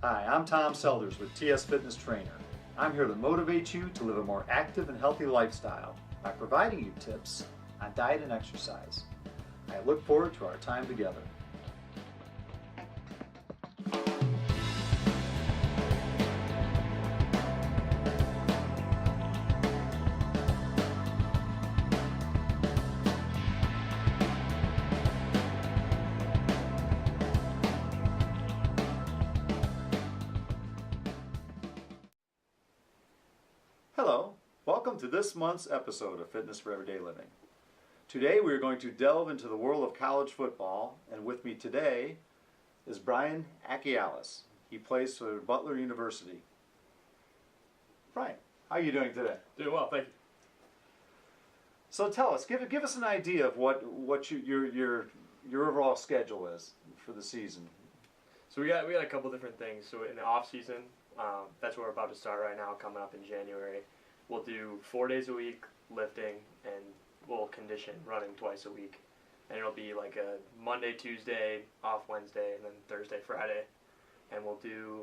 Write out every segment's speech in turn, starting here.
Hi, I'm Tom Selders with TS Fitness Trainer. I'm here to motivate you to live a more active and healthy lifestyle by providing you tips on diet and exercise. I look forward to our time together. Hello, welcome to this month's episode of Fitness for Everyday Living. Today we are going to delve into the world of college football, and with me today is Brian Achialis. He plays for Butler University. Brian, how are you doing today? Doing well, thank you. So tell us, give us an idea of what your overall schedule is for the season. So we got a couple different things. So in the off season, that's what we're about to start right now, coming up in January. We'll do 4 days a week lifting, and we'll condition running twice a week. And it'll be like a Monday, Tuesday, off Wednesday, and then Thursday, Friday. And we'll do,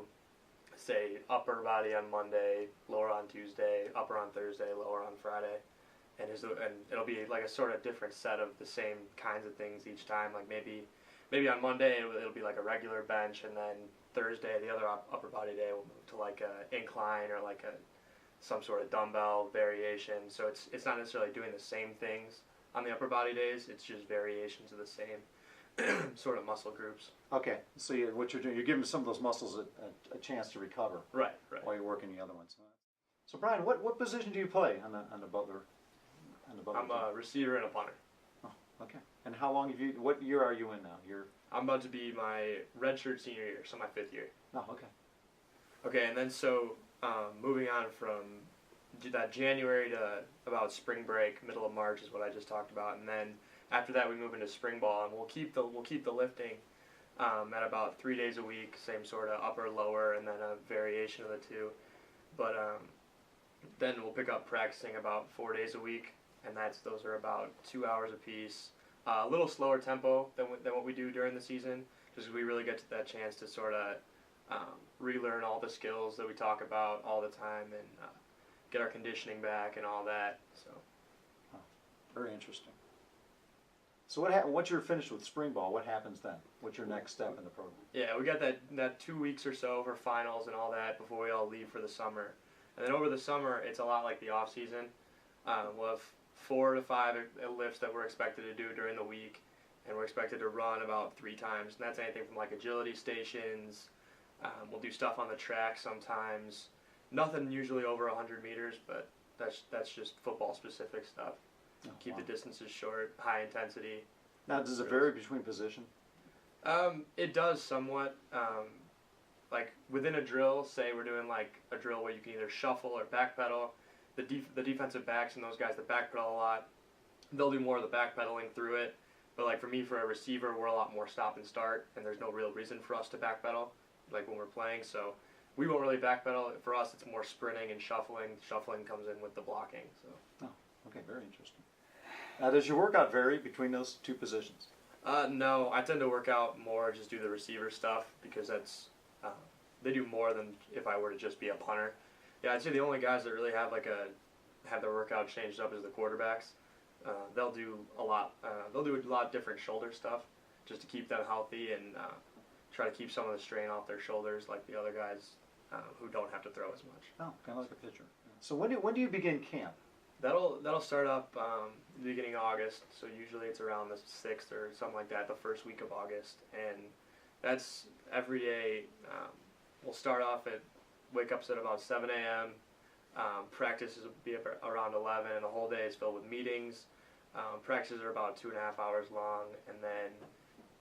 say, upper body on Monday, lower on Tuesday, upper on Thursday, lower on Friday. And it'll be like a sort of different set of the same kinds of things each time. Like maybe on Monday it'll be like a regular bench, and then Thursday, the other upper body day, we'll move to like a incline or like some sort of dumbbell variation. So it's not necessarily doing the same things on the upper body days. It's just variations of the same sort of muscle groups. Okay, so what you're doing, you're giving some of those muscles a chance to recover. Right. While you're working the other ones. So Brian, what position do you play on the Butler? I'm a receiver and a punter. Oh, okay. And how long what year are you in now? I'm about to be my redshirt senior year, so my 5th year. Oh, okay. Okay, and then so moving on from that January to about spring break, middle of March is what I just talked about, and then after that we move into spring ball, and we'll keep the lifting at about 3 days a week, same sort of upper, lower, and then a variation of the two. But then we'll pick up practicing about 4 days a week, and those are about 2 hours apiece. A little slower tempo than what we do during the season, just because we really get to that chance to sort of relearn all the skills that we talk about all the time, and get our conditioning back and all that. So, very interesting. So once you're finished with spring ball, what happens then? What's your next step in the program? Yeah, we got that 2 weeks or so for finals and all that before we all leave for the summer, and then over the summer it's a lot like the off season. We'll have 4 to 5 lifts that we're expected to do during the week, and we're expected to run about 3 times, and that's anything from like agility stations. We'll do stuff on the track sometimes. Nothing usually over 100 meters, but that's just football specific stuff. Keep the distances short, high intensity. Now, does it vary between position? It does somewhat. Like within a drill, say we're doing like a drill where you can either shuffle or backpedal. The defensive backs and those guys that backpedal a lot, they'll do more of the backpedaling through it. But like for me, for a receiver, we're a lot more stop and start, and there's no real reason for us to backpedal like when we're playing. So we won't really backpedal. For us, it's more sprinting and shuffling. Shuffling comes in with the blocking. So. Oh, okay, very interesting. Now, does your workout vary between those two positions? No, I tend to work out more, just do the receiver stuff, because they do more than if I were to just be a punter. Yeah, I'd say the only guys that really have their workout changed up is the quarterbacks. They'll do a lot. They'll do a lot of different shoulder stuff just to keep them healthy and try to keep some of the strain off their shoulders, like the other guys who don't have to throw as much. Oh, kind of like a pitcher. So when do you begin camp? That'll start up the beginning of August. So usually it's around the 6th or something like that, the first week of August, and that's every day. We'll start off wake up at about 7 a.m. Practices will be around 11, and the whole day is filled with meetings. Practices are about 2.5 hours long, and then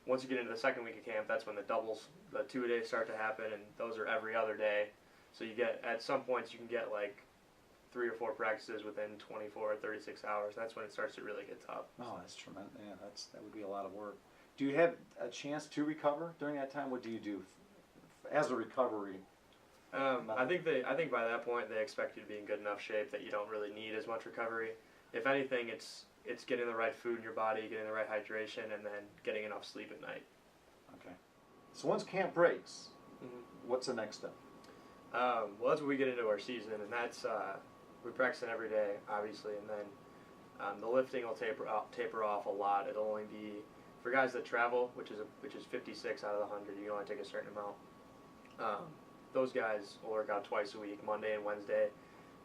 once you get into the second week of camp, that's when the 2-a-days start to happen, and those are every other day. So at some points you can get like 3 or 4 practices within 24 or 36 hours. That's when it starts to really get tough. Oh, that's tremendous. Yeah, that would be a lot of work. Do you have a chance to recover during that time? What do you do as a recovery? I think by that point they expect you to be in good enough shape that you don't really need as much recovery. If anything, it's getting the right food in your body, getting the right hydration, and then getting enough sleep at night. Okay. So once camp breaks, What's the next step? Well, that's when we get into our season, and that's we practice it every day, obviously, and then the lifting will taper off a lot. It'll only be for guys that travel, which is 56 out of the 100. You can only take a certain amount. Those guys will work out twice a week, Monday and Wednesday.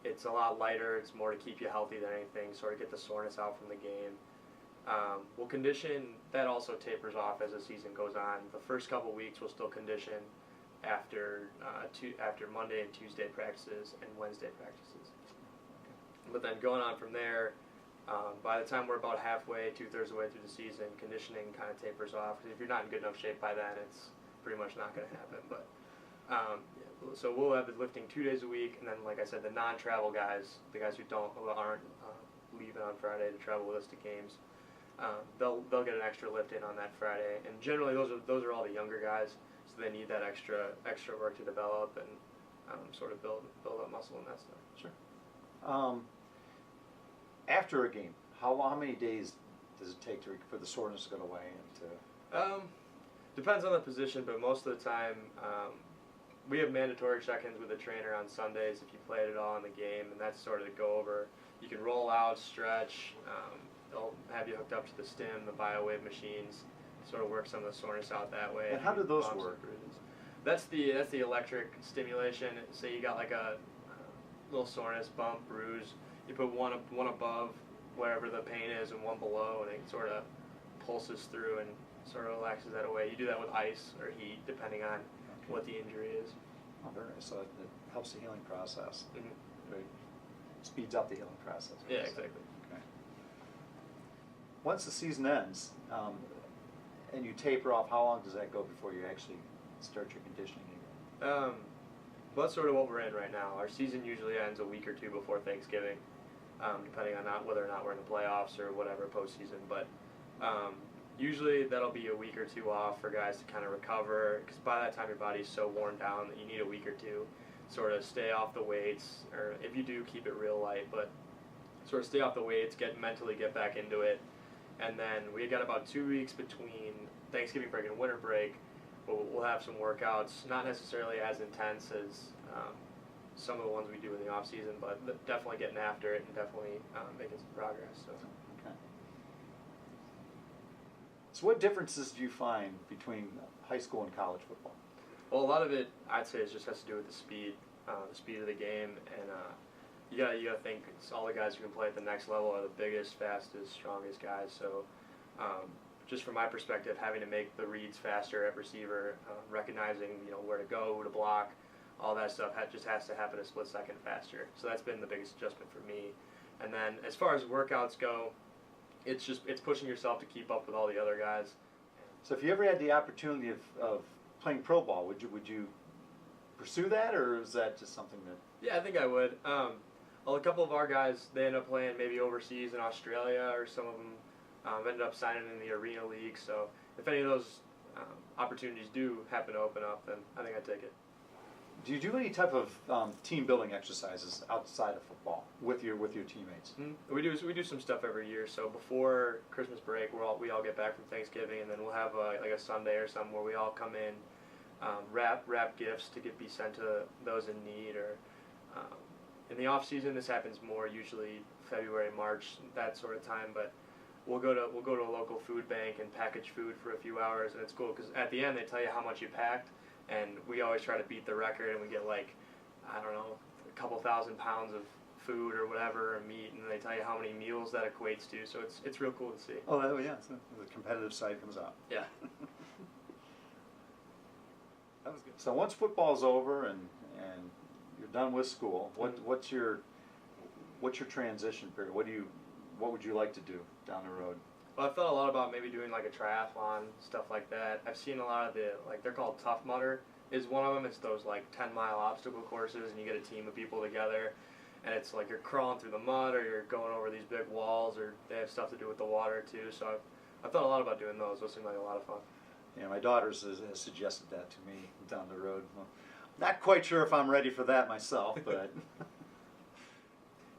It's a lot lighter. It's more to keep you healthy than anything, sort of get the soreness out from the game. We'll condition. That also tapers off as the season goes on. The first couple weeks we'll still condition after Monday and Tuesday practices and Wednesday practices. But then going on from there, by the time we're about halfway, 2/3 of the way through the season, conditioning kind of tapers off. Because if you're not in good enough shape by then, it's pretty much not going to happen. But so we'll have the lifting 2 days a week, and then, like I said, the non-travel guys, the guys who aren't leaving on Friday to travel with us to games, they'll get an extra lift in on that Friday. And generally, those are all the younger guys, so they need that extra work to develop and sort of build up muscle and that stuff. Sure. After a game, how many days does it take for the soreness to go away? Depends on the position, but most of the time we have mandatory check-ins with the trainer on Sundays if you played at all in the game, and that's sort of to go over. You can roll out, stretch. They'll have you hooked up to the stim, the BioWave machines, sort of work some of the soreness out that way. And how do those work? That's the electric stimulation. Say you got like a little soreness, bump, bruise. You put one above wherever the pain is and one below, and it sort of pulses through and sort of relaxes that away. You do that with ice or heat, depending on what the injury is. Oh, very nice. So it helps the healing process. Mm-hmm. It speeds up the healing process. Yeah, exactly. Okay. Once the season ends, and you taper off, how long does that go before you actually start your conditioning again? Well, that's sort of what we're in right now. Our season usually ends a week or two before Thanksgiving, depending on whether or not we're in the playoffs or whatever postseason. But usually that'll be a week or two off for guys to kind of recover, because by that time your body's so worn down that you need a week or two, sort of stay off the weights, or if you do, keep it real light, but sort of stay off the weights, get back into it. And then we got about 2 weeks between Thanksgiving break and winter break. We'll have some workouts, not necessarily as intense as some of the ones we do in the off season, but definitely getting after it and definitely making some progress. So. Okay. So what differences do you find between high school and college football? Well, a lot of it, I'd say, just has to do with the speed of the game, and you gotta think it's all the guys who can play at the next level are the biggest, fastest, strongest guys. So. Just from my perspective, having to make the reads faster at receiver, recognizing where to go, who to block, all that stuff just has to happen a split second faster. So that's been the biggest adjustment for me. And then as far as workouts go, it's pushing yourself to keep up with all the other guys. So if you ever had the opportunity of playing pro ball, would you pursue that, or is that just something that? Yeah, I think I would. Well, a couple of our guys, they end up playing maybe overseas in Australia, or some of them ended up signing in the Arena League. So if any of those opportunities do happen to open up, then I think I'd take it. Do you do any type of team building exercises outside of football with your teammates? Mm-hmm. We do some stuff every year. So before Christmas break, we all get back from Thanksgiving, and then we'll have like a Sunday or something where we all come in, wrap gifts to be sent to those in need. Or in the off season, this happens more usually February, March, that sort of time. But we'll go to a local food bank and package food for a few hours, and it's cool because at the end they tell you how much you packed, and we always try to beat the record, and we get like, I don't know, a couple thousand pounds of food or whatever, or meat, and they tell you how many meals that equates to. So it's real cool to see. Oh yeah, so the competitive side comes out. Yeah. That was good. So once football's over and you're done with school, what's your transition period? What would you like to do down the road? Well, I've thought a lot about maybe doing like a triathlon, stuff like that. I've seen a lot of they're called Tough Mudder is one of them. It's those like 10-mile obstacle courses, and you get a team of people together, and it's like you're crawling through the mud, or you're going over these big walls, or they have stuff to do with the water too. So I've thought a lot about doing those. Those seem like a lot of fun. Yeah, my daughter has suggested that to me down the road. Well, not quite sure if I'm ready for that myself, but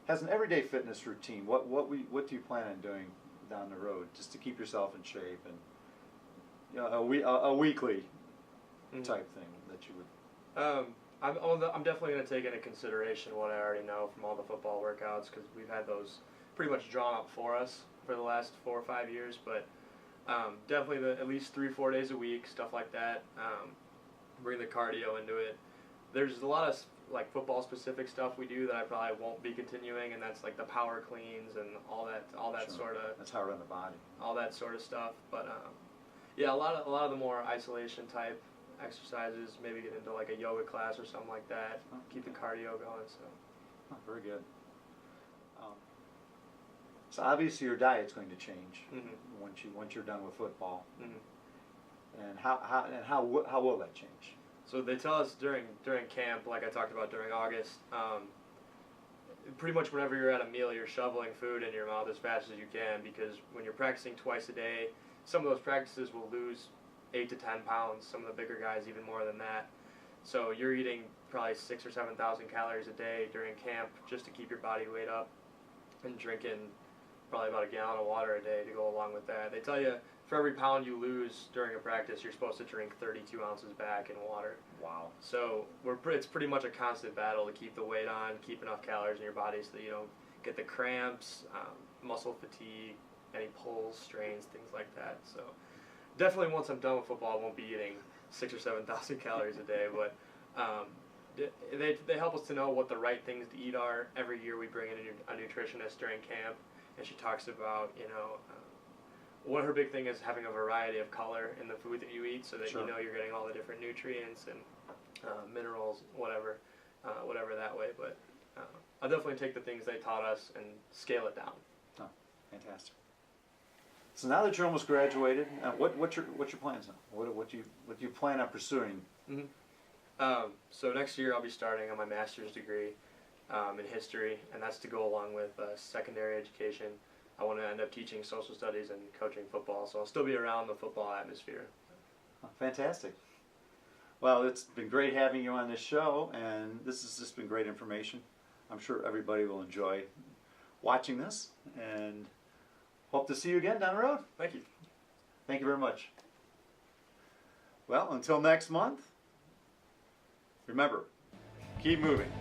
as an everyday fitness routine, what do you plan on doing down the road just to keep yourself in shape, and a weekly type thing that you would? I'm definitely going to take into consideration what I already know from all the football workouts because we've had those pretty much drawn up for us for the last 4 or 5 years. But definitely at least 3-4 days a week, stuff like that. Bring the cardio into it. There's a lot of like football specific stuff we do that I probably won't be continuing, and that's like the power cleans and all that Sure. sort of. That's hard on the body. All that sort of stuff. But yeah, a lot of the more isolation type exercises. Maybe get into like a yoga class or something like that. Keep the cardio going. So. Oh, very good. So obviously your diet's going to change once you're done with football. And how will that change? So they tell us during camp, like I talked about during August, pretty much whenever you're at a meal, you're shoveling food in your mouth as fast as you can because when you're practicing twice a day, some of those practices will lose 8 to 10 pounds. Some of the bigger guys even more than that. So you're eating probably 6,000 or 7,000 calories a day during camp just to keep your body weight up, and drinking probably about a gallon of water a day to go along with that. They tell you for every pound you lose during a practice, you're supposed to drink 32 ounces back in water. Wow. So it's pretty much a constant battle to keep the weight on, keep enough calories in your body so that you don't get the cramps, muscle fatigue, any pulls, strains, things like that. So definitely once I'm done with football, I won't be eating 6,000 or 7,000 calories a day. But they help us to know what the right things to eat are. Every year we bring in a nutritionist during camp, and she talks about, what her big thing is having a variety of color in the food that you eat so that Sure. you know you're getting all the different nutrients and minerals, whatever that way. But I'll definitely take the things they taught us and scale it down. Oh, fantastic. So now that you're almost graduated, what's your plans now? What do you plan on pursuing? So next year I'll be starting on my master's degree in history, and that's to go along with secondary education. I want to end up teaching social studies and coaching football, so I'll still be around the football atmosphere. Oh, fantastic. Well, it's been great having you on this show, and this has just been great information. I'm sure everybody will enjoy watching this, and hope to see you again down the road. Thank you. Thank you very much. Well, until next month, remember, keep moving.